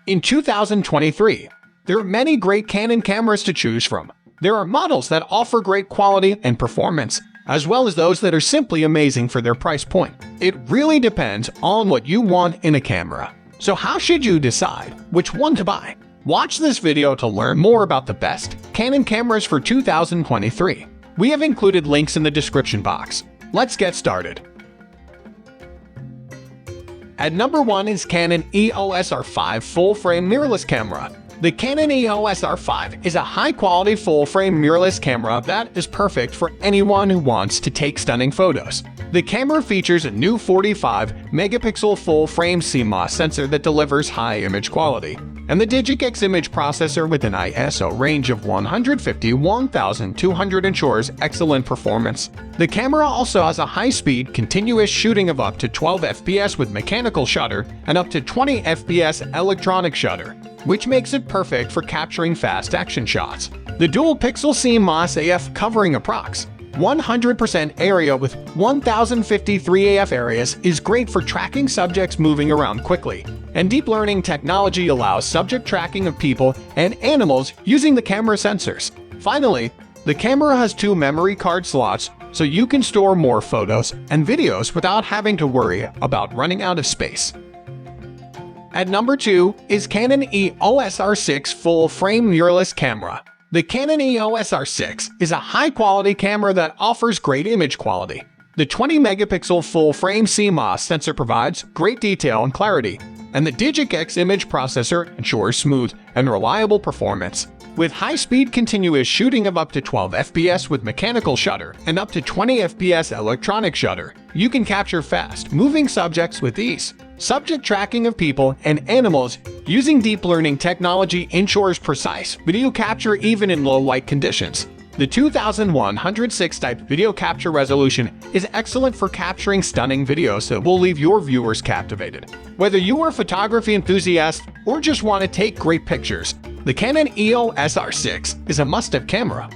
In 2023, there are many great Canon cameras to choose from. There are models that offer great quality and performance, as well as those that are simply amazing for their price point. It really depends on what you want in a camera. So how should you decide which one to buy? Watch this video to learn more about the best Canon cameras for 2023. We have included links in the description box. Let's get started. At number 1 is Canon EOS R5 full-frame mirrorless camera. The Canon EOS R5 is a high-quality full-frame mirrorless camera that is perfect for anyone who wants to take stunning photos. The camera features a new 45-megapixel full-frame Cmos sensor that delivers high image quality, and the Digic-X image processor with an ISO range of 151,200 ensures excellent performance. The camera also has a high-speed, continuous shooting of up to 12 FPS with mechanical shutter and up to 20 FPS electronic shutter, which makes it perfect for capturing fast action shots. The dual-pixel Cmos AF covering approx. 100% area with 1053 AF areas is great for tracking subjects moving around quickly, and deep learning technology allows subject tracking of people and animals using the camera sensors. Finally, the camera has 2 memory card slots, so you can store more photos and videos without having to worry about running out of space. At number 2 is Canon EOS R6 full-frame mirrorless camera. The Canon EOS R6 is a high-quality camera that offers great image quality. The 20-megapixel full-frame Cmos sensor provides great detail and clarity, and the Digic-X image processor ensures smooth and reliable performance. With high-speed continuous shooting of up to 12 FPS with mechanical shutter and up to 20 FPS electronic shutter, you can capture fast-moving subjects with ease. Subject tracking of people and animals using deep learning technology ensures precise video capture even in low-light conditions. The 2106 type video capture resolution is excellent for capturing stunning videos that will leave your viewers captivated. Whether you are a photography enthusiast or just want to take great pictures, the Canon EOS R6 is a must-have camera.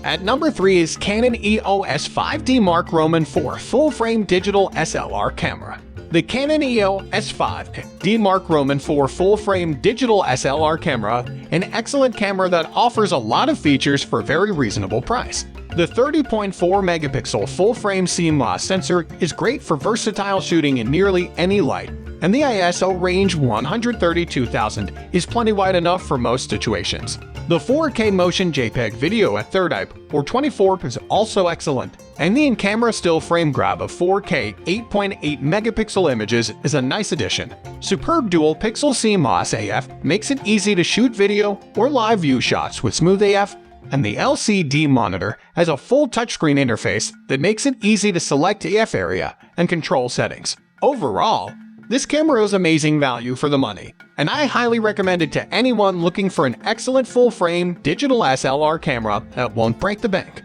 At number 3 is Canon EOS 5D Mark Roman 4 full-frame digital SLR camera. The Canon EOS 5D Mark Roman 4 full-frame digital SLR camera, an excellent camera that offers a lot of features for a very reasonable price. The 30.4-megapixel full-frame Cmos sensor is great for versatile shooting in nearly any light, and the ISO range 132,000 is plenty wide enough for most situations. The 4K motion JPEG video at 30p or 24p is also excellent, and the in-camera still frame grab of 4K 8.8 megapixel images is a nice addition. Superb dual-pixel Cmos AF makes it easy to shoot video or live view shots with smooth AF, and the LCD monitor has a full touchscreen interface that makes it easy to select AF area and control settings. Overall, this camera is amazing value for the money, and I highly recommend it to anyone looking for an excellent full-frame digital SLR camera that won't break the bank.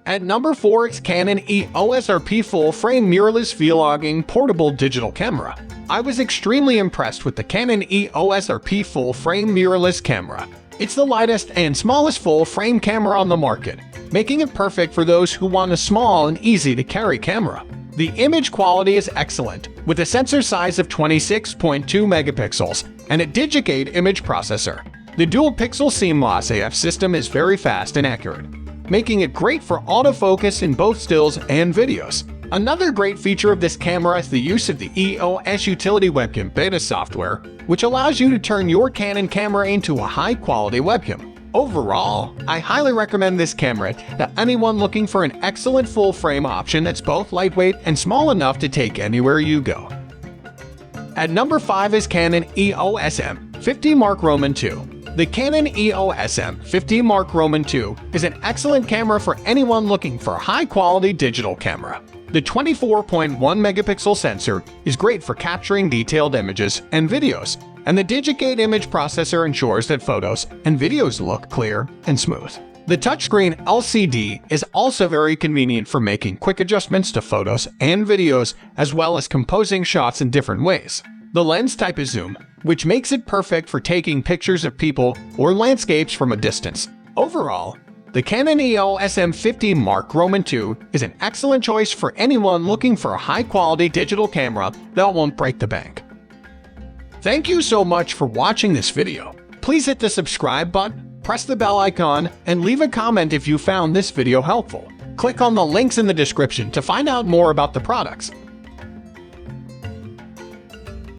At number 4 is Canon EOS RP full-frame mirrorless vlogging portable digital camera. I was extremely impressed with the Canon EOS RP full-frame mirrorless camera. It's the lightest and smallest full-frame camera on the market, making it perfect for those who want a small and easy-to-carry camera. The image quality is excellent, with a sensor size of 26.2 megapixels and a Digic-X image processor. The dual-pixel Cmos AF system is very fast and accurate, making it great for autofocus in both stills and videos. Another great feature of this camera is the use of the EOS Utility Webcam beta software, which allows you to turn your Canon camera into a high-quality webcam. Overall, I highly recommend this camera to anyone looking for an excellent full-frame option that's both lightweight and small enough to take anywhere you go. At number 5 is Canon EOS M50 Mark Roman 2. The Canon EOS M50 Mark Roman 2 is an excellent camera for anyone looking for a high-quality digital camera. The 24.1 megapixel sensor is great for capturing detailed images and videos, and the Digic-X image processor ensures that photos and videos look clear and smooth. The touchscreen LCD is also very convenient for making quick adjustments to photos and videos, as well as composing shots in different ways. The lens type is zoom, which makes it perfect for taking pictures of people or landscapes from a distance. Overall, the Canon EOS M50 Mark Roman 2 is an excellent choice for anyone looking for a high-quality digital camera that won't break the bank. Thank you so much for watching this video. Please hit the subscribe button, press the bell icon, and leave a comment if you found this video helpful. Click on the links in the description to find out more about the products.